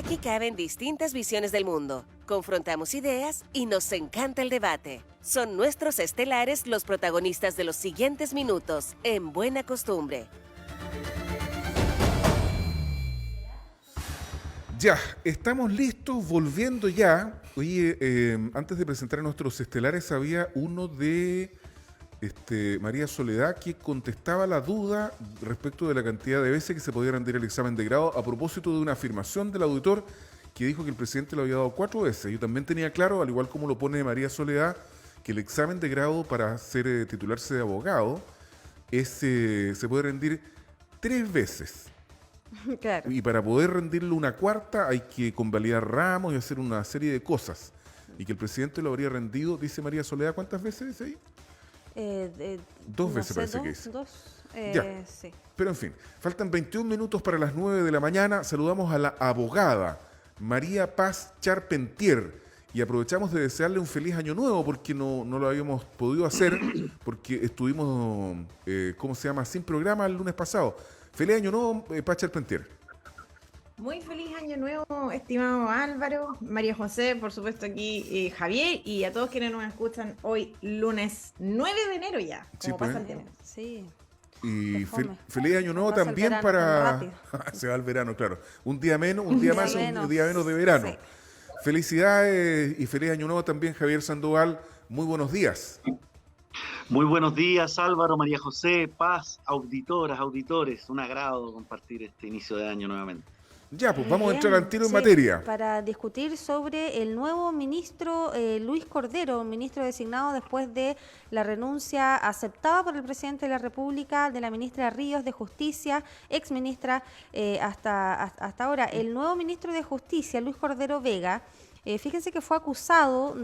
Aquí caben distintas visiones del mundo, confrontamos ideas y nos encanta el debate. Son nuestros estelares los protagonistas de los siguientes minutos, en Buena Costumbre. Ya, estamos listos, volviendo ya. Oye, antes de presentar a nuestros estelares, había uno de María Soledad que contestaba la duda respecto de la cantidad de veces que se podía rendir el examen de grado a propósito de una afirmación del auditor que dijo que el presidente lo había dado 4 veces. Yo también tenía claro, al igual como lo pone María Soledad, que el examen de grado para ser titularse de abogado se puede rendir 3 veces. Claro. Y para poder rendirlo una cuarta hay que convalidar ramos y hacer una serie de cosas. Y que el presidente lo habría rendido, dice María Soledad, ¿cuántas veces dice ahí? 2 veces parece que dice. Ya. Sí. Pero en fin, faltan 21 minutos para las 9 de la mañana. Saludamos a la abogada María Paz Charpentier y aprovechamos de desearle un feliz año nuevo porque no lo habíamos podido hacer porque estuvimos, sin programa el lunes pasado. Feliz año nuevo, Paz Charpentier. Muy feliz año nuevo, estimado Álvaro, María José, por supuesto aquí Javier y a todos quienes nos escuchan hoy lunes 9 de enero ya, como Sí, pasa pues. el tiempo. Sí. Y fome. feliz año nuevo Pasa el también verano para... tan rápido. Se va el verano, claro. Un día menos, un día más, un día menos de verano. Sí. Felicidades y feliz año nuevo también, Javier Sandoval. Muy buenos días. Muy buenos días, Álvaro, María José, Paz, auditoras, auditores. Un agrado compartir este inicio de año nuevamente. Ya, pues vamos a Bien, entrar al tiro en sí, materia. para discutir sobre el nuevo ministro Luis Cordero, ministro designado después de la renuncia aceptada por el presidente de la República de la ministra Ríos de Justicia, ex ministra hasta ahora. El nuevo ministro de Justicia, Luis Cordero Vega, fíjense que fue acusado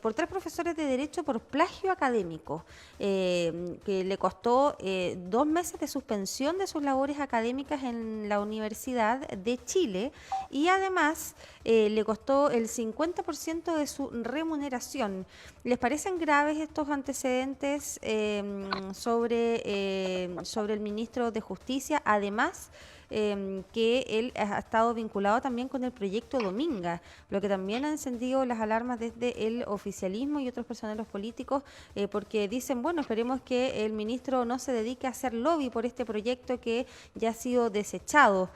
por 3 profesores de Derecho por plagio académico, que le costó 2 meses de suspensión de sus labores académicas en la Universidad de Chile y además le costó el 50% de su remuneración. ¿Les parecen graves estos antecedentes sobre el ministro de Justicia? Además, que él ha estado vinculado también con el proyecto Dominga, lo que también ha encendido las alarmas desde el oficialismo y otros personeros políticos, porque dicen, bueno, esperemos que el ministro no se dedique a hacer lobby por este proyecto que ya ha sido desechado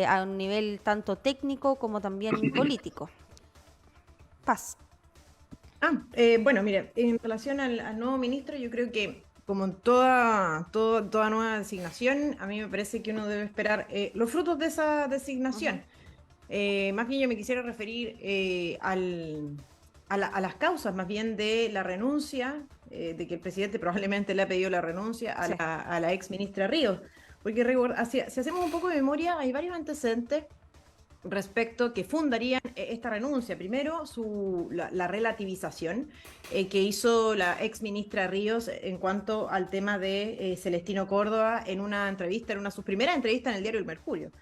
a un nivel tanto técnico como también político. Paz. Bueno, mire, en relación al nuevo ministro, yo creo que como en toda nueva designación, a mí me parece que uno debe esperar los frutos de esa designación. Más bien yo me quisiera referir a las causas, más bien de la renuncia, de que el presidente probablemente le ha pedido la renuncia a la ex ministra Ríos. Porque si hacemos un poco de memoria, hay varios antecedentes respecto que fundarían esta renuncia. Primero, la relativización que hizo la ex ministra Ríos en cuanto al tema de Celestino Córdoba en una sus primeras entrevistas en el diario El Mercurio.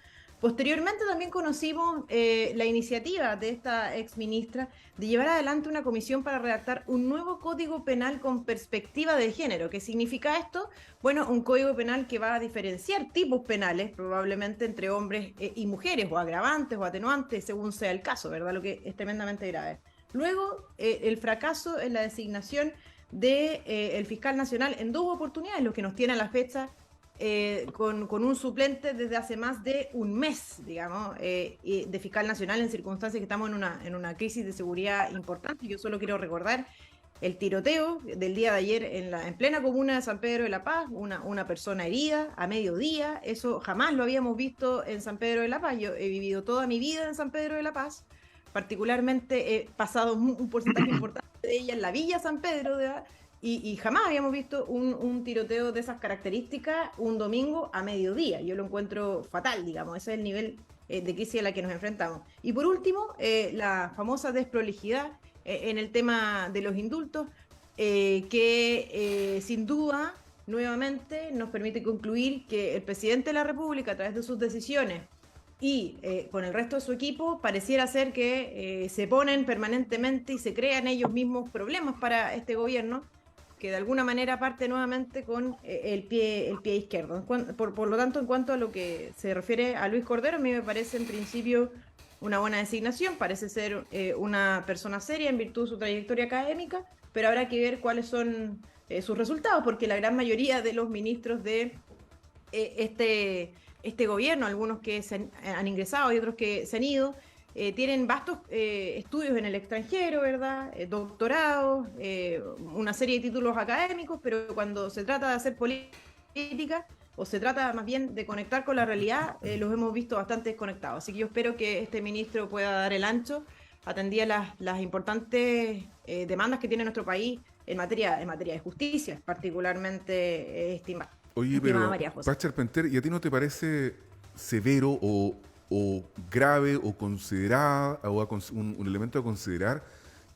Posteriormente también conocimos la iniciativa de esta ex ministra de llevar adelante una comisión para redactar un nuevo código penal con perspectiva de género. ¿Qué significa esto? Bueno, un código penal que va a diferenciar tipos penales probablemente entre hombres y mujeres, o agravantes o atenuantes, según sea el caso, ¿verdad? Lo que es tremendamente grave. Luego, el fracaso en la designación del fiscal nacional en 2 oportunidades, lo que nos tiene a la fecha con un suplente desde hace más de un mes, digamos, de fiscal nacional en circunstancias que estamos en una crisis de seguridad importante. Yo solo quiero recordar el tiroteo del día de ayer en plena comuna de San Pedro de la Paz, una persona herida a mediodía. Eso jamás lo habíamos visto en San Pedro de la Paz. Yo he vivido toda mi vida en San Pedro de la Paz, particularmente he pasado un porcentaje importante de ella en la Villa San Pedro de la y jamás habíamos visto un tiroteo de esas características un domingo a mediodía. Yo lo encuentro fatal, digamos. Ese es el nivel de crisis a la que nos enfrentamos. Y por último, la famosa desprolijidad en el tema de los indultos, que sin duda, nuevamente, nos permite concluir que el presidente de la República, a través de sus decisiones y con el resto de su equipo, pareciera ser que se ponen permanentemente y se crean ellos mismos problemas para este gobierno, que de alguna manera parte nuevamente con el pie izquierdo. Por lo tanto, en cuanto a lo que se refiere a Luis Cordero, a mí me parece en principio una buena designación, parece ser una persona seria en virtud de su trayectoria académica, pero habrá que ver cuáles son sus resultados, porque la gran mayoría de los ministros de este gobierno, algunos que han ingresado y otros que se han ido, tienen vastos estudios en el extranjero, ¿verdad? Doctorados, una serie de títulos académicos, pero cuando se trata de hacer política, o se trata más bien de conectar con la realidad, los hemos visto bastante desconectados. Así que yo espero que este ministro pueda dar el ancho, atendía las importantes demandas que tiene nuestro país en materia de justicia, particularmente estimada. Oye, pero Paz Charpentier, ¿y a ti no te parece severo o grave o considerada o un elemento a considerar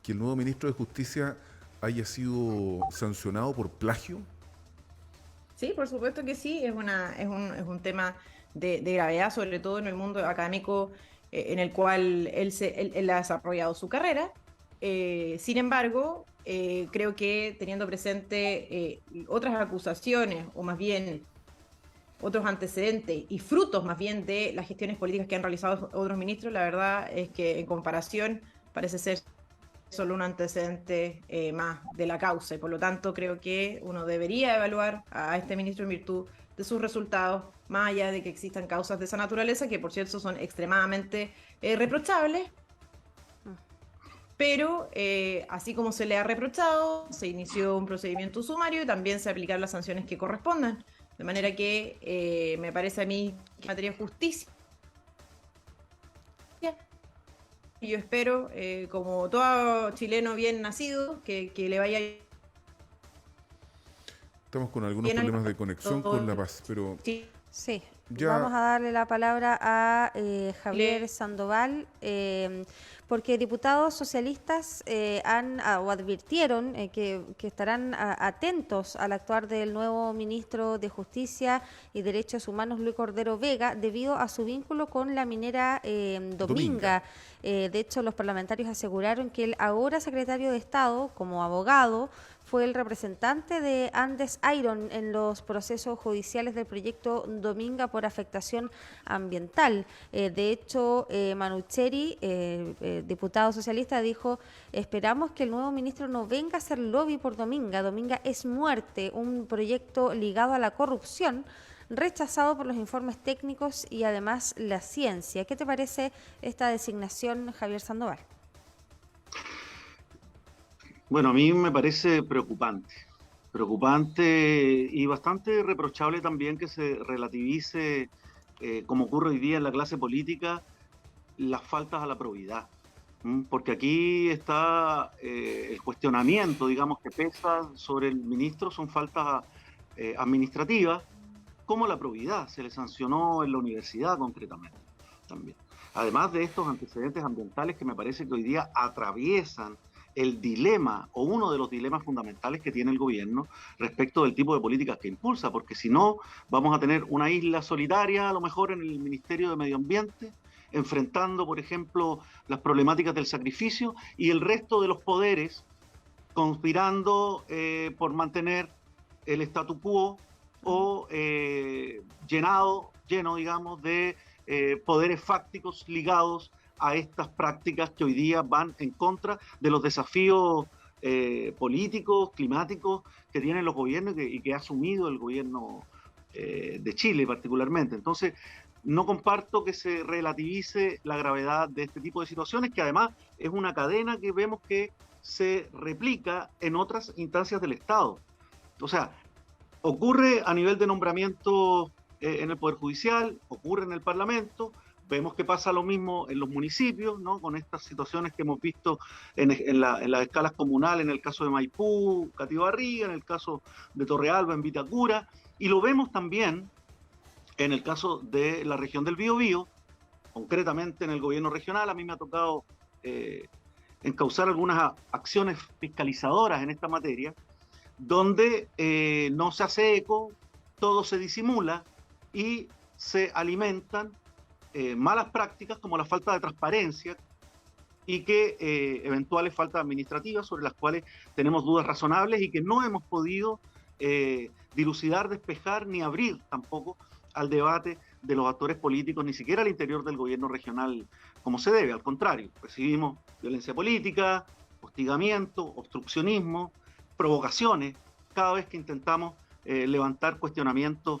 que el nuevo ministro de Justicia haya sido sancionado por plagio? Sí, por supuesto que sí, es un tema de gravedad, sobre todo en el mundo académico en el cual él ha desarrollado su carrera. Sin embargo, creo que teniendo presente otras acusaciones, o más bien otros antecedentes y frutos más bien de las gestiones políticas que han realizado otros ministros, la verdad es que en comparación parece ser solo un antecedente más de la causa, y por lo tanto creo que uno debería evaluar a este ministro en virtud de sus resultados, más allá de que existan causas de esa naturaleza, que por cierto son extremadamente reprochables, pero así como se le ha reprochado, se inició un procedimiento sumario y también se aplicaron las sanciones que correspondan, de manera que me parece a mí que en materia de justicia, y yo espero, como todo chileno bien nacido, que le vaya. Estamos con algunos problemas de conexión con La Paz, pero sí. Ya. Vamos a darle la palabra a Javier Sandoval, porque diputados socialistas advirtieron que estarán atentos al actuar del nuevo ministro de Justicia y Derechos Humanos, Luis Cordero Vega, debido a su vínculo con la minera Dominga. De hecho, los parlamentarios aseguraron que el ahora secretario de Estado, como abogado, fue el representante de Andes Iron en los procesos judiciales del proyecto Dominga por afectación ambiental. De hecho, Manucheri, diputado socialista, dijo: esperamos que el nuevo ministro no venga a hacer lobby por Dominga. Dominga es muerte, un proyecto ligado a la corrupción, rechazado por los informes técnicos y además la ciencia. ¿Qué te parece esta designación, Javier Sandoval? Bueno, a mí me parece preocupante y bastante reprochable también que se relativice, como ocurre hoy día en la clase política, las faltas a la probidad. Porque aquí está el cuestionamiento, digamos, que pesa sobre el ministro, son faltas administrativas, como la probidad, se le sancionó en la universidad concretamente también. Además de estos antecedentes ambientales que me parece que hoy día atraviesan el dilema o uno de los dilemas fundamentales que tiene el gobierno respecto del tipo de políticas que impulsa, porque si no vamos a tener una isla solitaria a lo mejor en el Ministerio de Medio Ambiente, enfrentando, por ejemplo, las problemáticas del sacrificio y el resto de los poderes conspirando por mantener el statu quo o lleno, digamos, de poderes fácticos ligados a estas prácticas que hoy día van en contra de los desafíos políticos, climáticos que tienen los gobiernos y que ha asumido el gobierno de Chile particularmente. Entonces, no comparto que se relativice la gravedad de este tipo de situaciones, que además es una cadena que vemos que se replica en otras instancias del Estado. O sea, ocurre a nivel de nombramiento en el Poder Judicial, ocurre en el Parlamento. Vemos que pasa lo mismo en los municipios, ¿no? Con estas situaciones que hemos visto en las escalas comunales, en el caso de Maipú, Catibarría, en el caso de Torrealba, en Vitacura, y lo vemos también en el caso de la región del Biobío, concretamente en el gobierno regional. A mí me ha tocado encauzar algunas acciones fiscalizadoras en esta materia, donde no se hace eco, todo se disimula y se alimentan malas prácticas como la falta de transparencia y que eventuales faltas administrativas sobre las cuales tenemos dudas razonables y que no hemos podido dilucidar, despejar ni abrir tampoco al debate de los actores políticos, ni siquiera al interior del gobierno regional como se debe. Al contrario, recibimos violencia política, hostigamiento, obstruccionismo, provocaciones cada vez que intentamos levantar cuestionamientos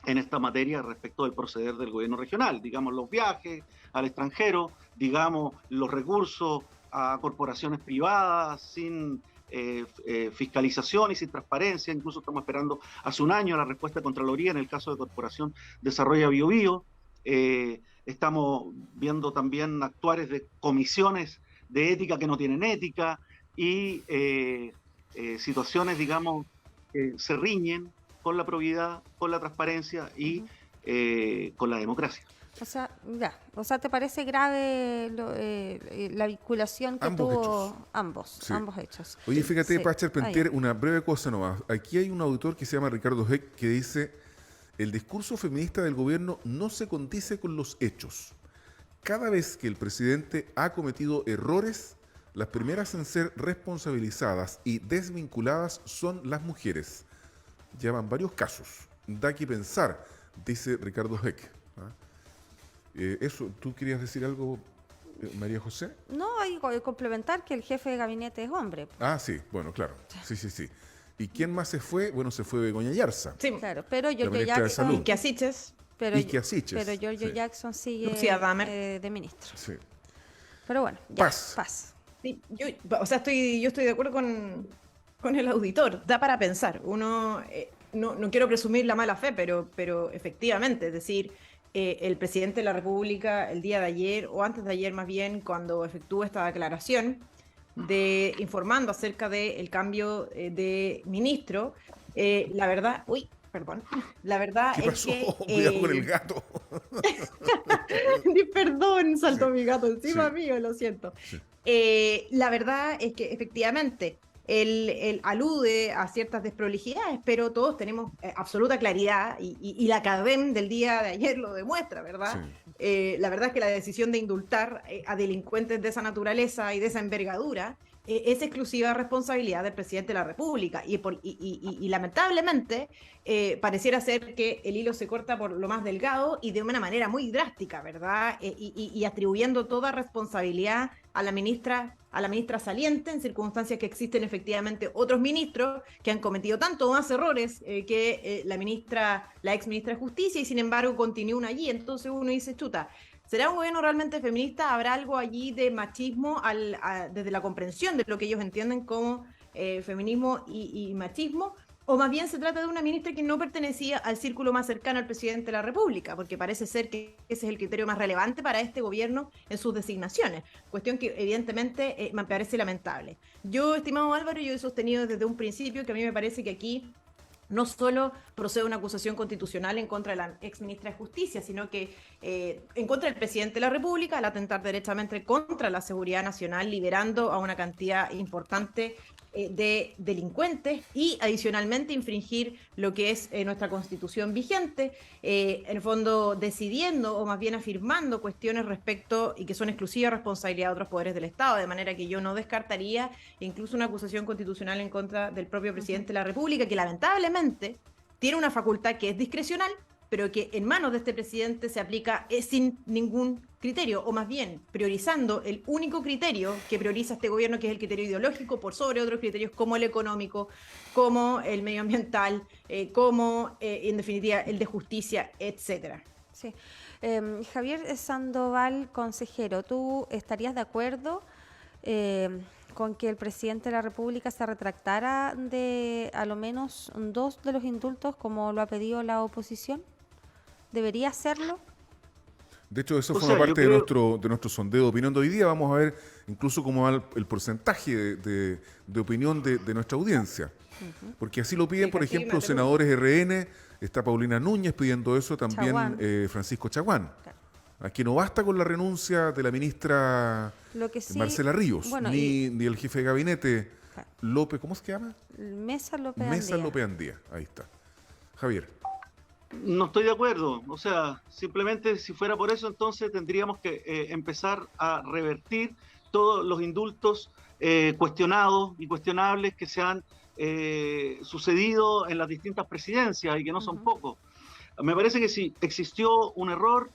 en esta materia respecto del proceder del gobierno regional, digamos los viajes al extranjero, digamos los recursos a corporaciones privadas sin fiscalización y sin transparencia. Incluso estamos esperando hace un año la respuesta de Contraloría en el caso de Corporación Desarrollo Biobío. Estamos viendo también actuares de comisiones de ética que no tienen ética y situaciones, digamos, que se riñen con la probidad, con la transparencia y con la democracia. O sea, ¿te parece grave la vinculación que tuvo ambos hechos? Oye, fíjate, Sí. Pacha Pentier, una breve cosa nomás. Aquí hay un autor que se llama Ricardo Heck que dice: el discurso feminista del gobierno no se condice con los hechos. Cada vez que el presidente ha cometido errores, las primeras en ser responsabilizadas y desvinculadas son las mujeres. Llevan varios casos. Da que pensar, dice Ricardo Heck. Eso, ¿tú querías decir algo, María José? No, hay que complementar que el jefe de gabinete es hombre. Ah, sí, bueno, claro. Sí. ¿Y quién más se fue? Bueno, se fue Begoña Yarza. Sí, Claro, pero ministra Giorgio de Jackson, Salud. que asiches. pero Ike Asiches, Giorgio sí. Jackson sigue Lucía Damer. de ministro. Sí. Pero bueno, ya, Paz. Sí, yo estoy de acuerdo con el auditor. Da para pensar. Uno, no quiero presumir la mala fe, pero efectivamente, es decir, el presidente de la República el día de ayer, o antes de ayer más bien, cuando efectuó esta declaración informando acerca del cambio de ministro, la verdad, la verdad ¿Qué es pasó? que... Cuidado con el gato. Perdón, saltó Sí. mi gato encima Sí. mío, lo siento. Sí. La verdad es que efectivamente él alude a ciertas desprolijidades, pero todos tenemos absoluta claridad y la CADEM del día de ayer lo demuestra, ¿verdad? Sí. La verdad es que la decisión de indultar a delincuentes de esa naturaleza y de esa envergadura es exclusiva responsabilidad del presidente de la República y lamentablemente pareciera ser que el hilo se corta por lo más delgado y de una manera muy drástica, ¿verdad? Y atribuyendo toda responsabilidad a la ministra saliente en circunstancias que existen efectivamente otros ministros que han cometido tanto más errores que la ex ministra de Justicia y sin embargo continúan allí. Entonces uno dice, chuta, ¿será un gobierno realmente feminista? ¿Habrá algo allí de machismo desde la comprensión de lo que ellos entienden como feminismo y machismo? ¿O más bien se trata de una ministra que no pertenecía al círculo más cercano al presidente de la República? Porque parece ser que ese es el criterio más relevante para este gobierno en sus designaciones. Cuestión que evidentemente me parece lamentable. Yo, estimado Álvaro, yo he sostenido desde un principio que a mí me parece que aquí no solo procede una acusación constitucional en contra de la ex ministra de Justicia, sino que en contra del presidente de la República, al atentar derechamente contra la seguridad nacional, liberando a una cantidad importante de delincuentes y adicionalmente infringir lo que es nuestra constitución vigente, en el fondo decidiendo o más bien afirmando cuestiones respecto y que son exclusiva responsabilidad de otros poderes del Estado, de manera que yo no descartaría incluso una acusación constitucional en contra del propio presidente de la República, que lamentablemente tiene una facultad que es discrecional, pero que en manos de este presidente se aplica sin ningún criterio, o más bien priorizando el único criterio que prioriza este gobierno, que es el criterio ideológico, por sobre otros criterios como el económico, como el medioambiental, como en definitiva el de justicia, etcétera. Sí. Javier Sandoval, consejero, ¿tú estarías de acuerdo con que el presidente de la República se retractara de a lo menos 2 de los indultos como lo ha pedido la oposición? ¿Debería hacerlo? De hecho, eso O forma sea, parte yo de nuestro sondeo de opinión de hoy día. Vamos a ver incluso cómo va el porcentaje de opinión de nuestra audiencia. Porque así lo piden, Sí, por casi ejemplo, me senadores RN, está Paulina Núñez pidiendo eso, también Chaguán. Francisco Chaguán. Claro. Aquí no basta con la renuncia de la ministra Lo que sí, Marcela Ríos, bueno, ni el jefe de gabinete Claro. López, ¿cómo se llama? Mesa López Mesa Andía. López Andía, ahí está. Javier. No estoy de acuerdo. O sea, simplemente si fuera por eso, entonces tendríamos que empezar a revertir todos los indultos cuestionados y cuestionables que se han sucedido en las distintas presidencias y que no son pocos. Me parece que si existió un error,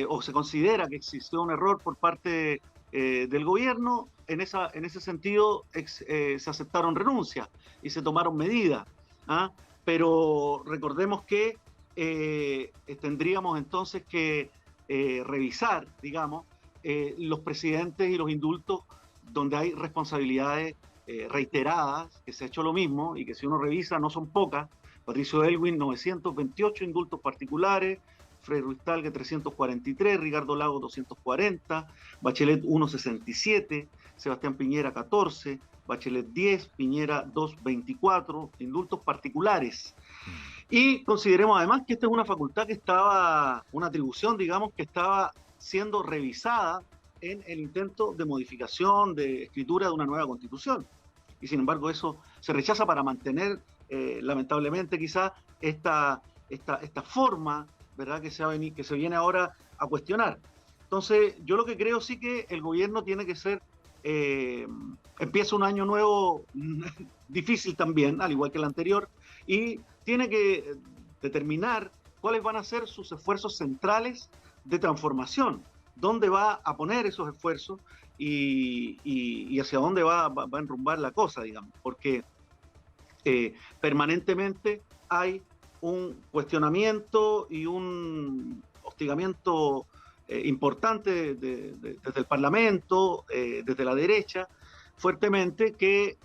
o se considera que existió un error por parte del gobierno, en ese sentido se aceptaron renuncias y se tomaron medidas. ¿Ah? Pero recordemos que tendríamos entonces que revisar, digamos, los precedentes y los indultos donde hay responsabilidades reiteradas, que se ha hecho lo mismo y que si uno revisa no son pocas. Patricio Aylwin, 928 indultos particulares, Frei Ruiz-Tagle, 343, Ricardo Lagos, 240, Bachelet, 167, Sebastián Piñera, 14, Bachelet, 10, Piñera, 224, indultos particulares. Y consideremos además que esta es una facultad que estaba, una atribución, digamos, que estaba siendo revisada en el intento de modificación, de escritura de una nueva constitución. Y sin embargo eso se rechaza para mantener, lamentablemente quizás, esta forma, ¿verdad?, que se viene ahora a cuestionar. Entonces, yo lo que creo sí que el gobierno tiene que ser, empieza un año nuevo difícil también, al igual que el anterior, y tiene que determinar cuáles van a ser sus esfuerzos centrales de transformación, dónde va a poner esos esfuerzos y hacia dónde va a enrumbar la cosa, digamos, porque permanentemente hay un cuestionamiento y un hostigamiento importante desde el Parlamento, desde la derecha, fuertemente, que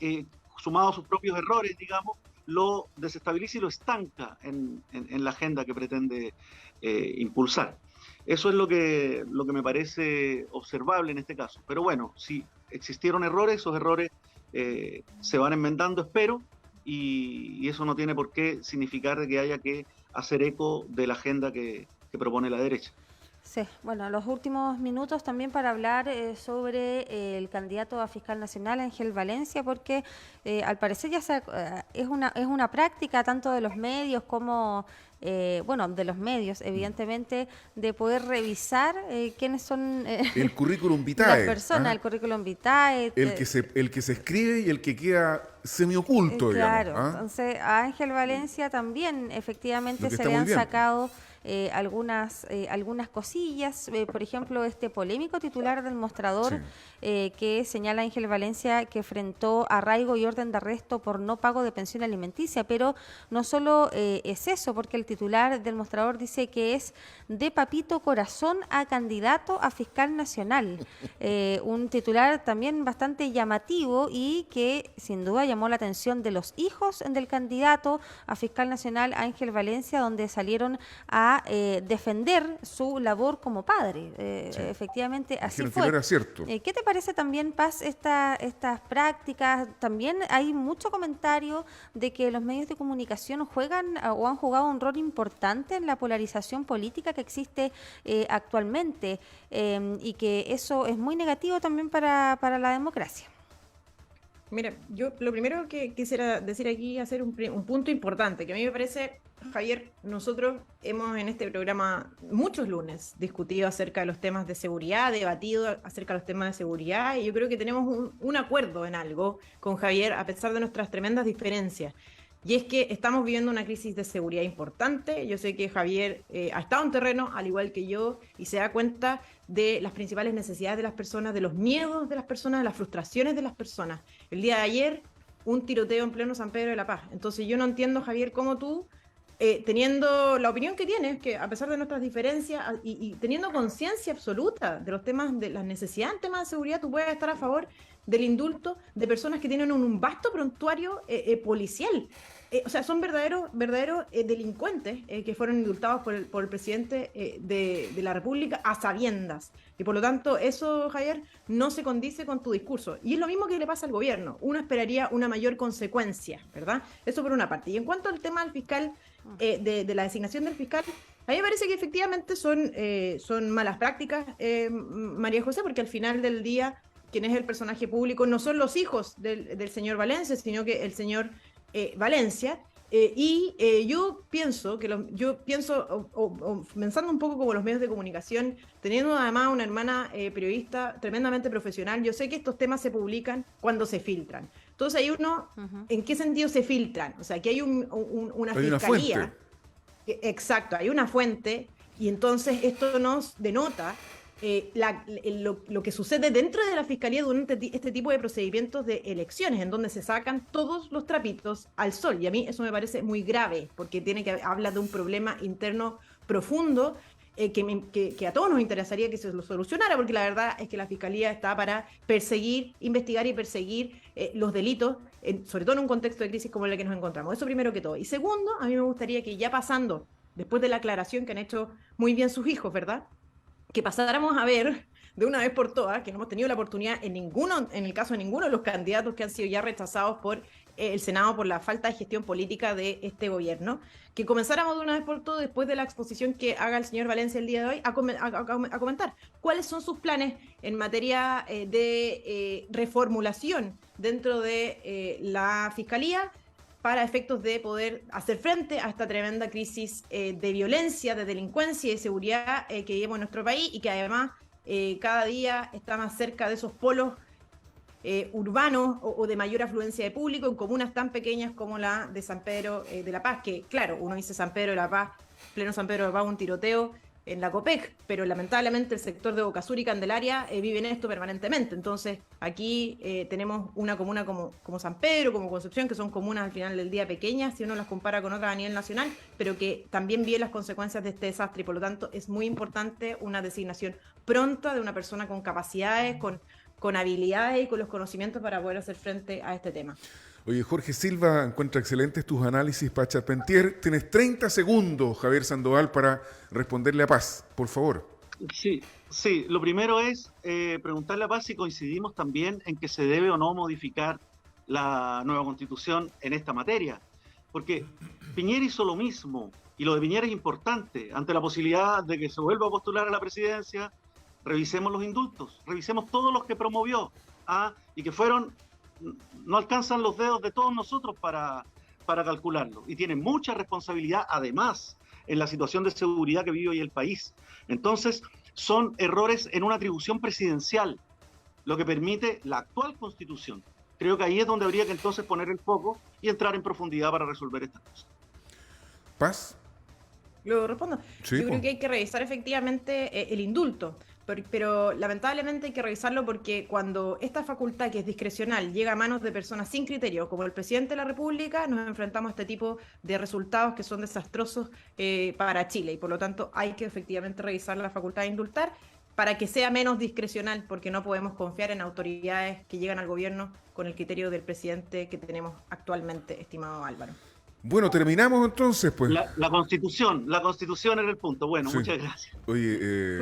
sumado a sus propios errores, digamos, lo desestabiliza y lo estanca en la agenda que pretende impulsar. Eso es lo que me parece observable en este caso. Pero bueno, si existieron errores, esos errores se van enmendando, espero, y eso no tiene por qué significar que haya que hacer eco de la agenda que propone la derecha. Sí, bueno, los últimos minutos también para hablar sobre el candidato a fiscal nacional, Ángel Valencia, porque al parecer ya es una práctica tanto de los medios como, de los medios, evidentemente, de poder revisar quiénes son el currículum vitae, las personas, el currículum vitae. El que se escribe y el que queda semioculto, claro, digamos. Entonces a Ángel Valencia también efectivamente se le han sacado algunas cosillas, por ejemplo, este polémico titular del Mostrador, que señala Ángel Valencia que enfrentó arraigo y orden de arresto por no pago de pensión alimenticia, pero no solo es eso, porque el titular del Mostrador dice que es de papito corazón a candidato a fiscal nacional, un titular también bastante llamativo y que sin duda llamó la atención de los hijos del candidato a fiscal nacional Ángel Valencia, donde salieron a defender su labor como padre. Efectivamente, así fue. Era cierto. ¿Qué te parece también, Paz, estas prácticas? También hay mucho comentario de que los medios de comunicación juegan o han jugado un rol importante en la polarización política que existe actualmente y que eso es muy negativo también para la democracia. Mira, yo lo primero que quisiera decir aquí, hacer un punto importante, que a mí me parece, Javier, nosotros hemos en este programa muchos lunes discutido acerca de los temas de seguridad, debatido acerca de los temas de seguridad, y yo creo que tenemos un acuerdo en algo con Javier, a pesar de nuestras tremendas diferencias. Y es que estamos viviendo una crisis de seguridad importante. Yo sé que Javier ha estado en terreno, al igual que yo, y se da cuenta de las principales necesidades de las personas, de los miedos de las personas, de las frustraciones de las personas. El día de ayer, un tiroteo en pleno San Pedro de la Paz. Entonces yo no entiendo, Javier, cómo tú, teniendo la opinión que tienes, que a pesar de nuestras diferencias y teniendo conciencia absoluta de los temas, de las necesidades en temas de seguridad, tú puedes estar a favor del indulto de personas que tienen un vasto prontuario policial. O sea, son verdaderos delincuentes que fueron indultados por el presidente de la República a sabiendas. Y por lo tanto, eso, Javier, no se condice con tu discurso. Y es lo mismo que le pasa al gobierno. Uno esperaría una mayor consecuencia, ¿verdad? Eso por una parte. Y en cuanto al tema del fiscal, de la designación del fiscal, a mí me parece que efectivamente son malas prácticas, María José, porque al final del día, quien es el personaje público no son los hijos del señor Valencia, sino que el señor Valencia, Yo pienso pensando un poco como los medios de comunicación, teniendo además una hermana periodista tremendamente profesional, yo sé que estos temas se publican cuando se filtran. Entonces hay ¿en qué sentido se filtran? O sea, aquí hay una Hay una fiscalía. fuente. Exacto, hay una fuente y entonces esto nos denota lo que sucede dentro de la fiscalía durante este tipo de procedimientos de elecciones, en donde se sacan todos los trapitos al sol. Y a mí eso me parece muy grave, porque habla de un problema interno profundo que a todos nos interesaría que se lo solucionara, porque la verdad es que la fiscalía está para investigar y perseguir los delitos, sobre todo en un contexto de crisis como el que nos encontramos. Eso primero que todo. Y segundo, a mí me gustaría que ya pasando, después de la aclaración que han hecho muy bien sus hijos, ¿verdad?, que pasáramos a ver de una vez por todas, que no hemos tenido la oportunidad en el caso de ninguno de los candidatos que han sido ya rechazados por el Senado por la falta de gestión política de este gobierno, que comenzáramos de una vez por todas, después de la exposición que haga el señor Valencia el día de hoy, a comentar cuáles son sus planes en materia de reformulación dentro de la Fiscalía, para efectos de poder hacer frente a esta tremenda crisis de violencia, de delincuencia y de seguridad que vivimos en nuestro país, y que además cada día está más cerca de esos polos urbanos o de mayor afluencia de público en comunas tan pequeñas como la de San Pedro de la Paz, que claro, uno dice San Pedro de la Paz, pleno San Pedro de la Paz, un tiroteo en la COPEC, pero lamentablemente el sector de Boca Sur y Candelaria vive en esto permanentemente. Entonces aquí tenemos una comuna como San Pedro, como Concepción, que son comunas al final del día pequeñas, si uno las compara con otras a nivel nacional, pero que también viven las consecuencias de este desastre, y por lo tanto es muy importante una designación pronta de una persona con capacidades, con habilidades y con los conocimientos para poder hacer frente a este tema. Oye, Jorge Silva, encuentra excelentes tus análisis para Charpentier. Tienes 30 segundos, Javier Sandoval, para responderle a Paz, por favor. Sí, lo primero es preguntarle a Paz si coincidimos también en que se debe o no modificar la nueva Constitución en esta materia. Porque Piñera hizo lo mismo, y lo de Piñera es importante. Ante la posibilidad de que se vuelva a postular a la presidencia, revisemos los indultos, revisemos todos los que promovió, y que no alcanzan los dedos de todos nosotros para calcularlo, y tienen mucha responsabilidad además en la situación de seguridad que vive hoy el país. Entonces son errores en una atribución presidencial, lo que permite la actual Constitución. Creo que ahí es donde habría que entonces poner el foco y entrar en profundidad para resolver estas cosas. Paz. Lo respondo. Sí, yo creo que hay que revisar efectivamente el indulto, pero lamentablemente hay que revisarlo porque cuando esta facultad, que es discrecional, llega a manos de personas sin criterio, como el presidente de la República, nos enfrentamos a este tipo de resultados que son desastrosos para Chile, y por lo tanto hay que efectivamente revisar la facultad de indultar para que sea menos discrecional, porque no podemos confiar en autoridades que llegan al gobierno con el criterio del presidente que tenemos actualmente, estimado Álvaro. Bueno, terminamos entonces, pues. La Constitución era el punto. Bueno, sí. Muchas gracias. Oye,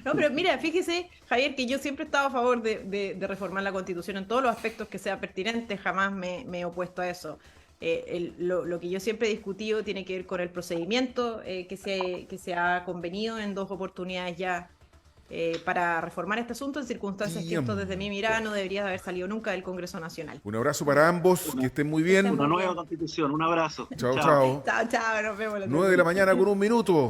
No, pero mira, fíjese, Javier, que yo siempre he estado a favor de reformar la Constitución en todos los aspectos que sea pertinente, jamás me he opuesto a eso. Lo que yo siempre he discutido tiene que ver con el procedimiento que se ha convenido en 2 oportunidades ya para reformar este asunto en circunstancias que esto, desde mi mirada, no debería haber salido nunca del Congreso Nacional. Un abrazo para ambos, que estén muy bien. Una nueva Constitución, un abrazo. Chao. Chao, nos vemos. 9 de la mañana con 1 minuto.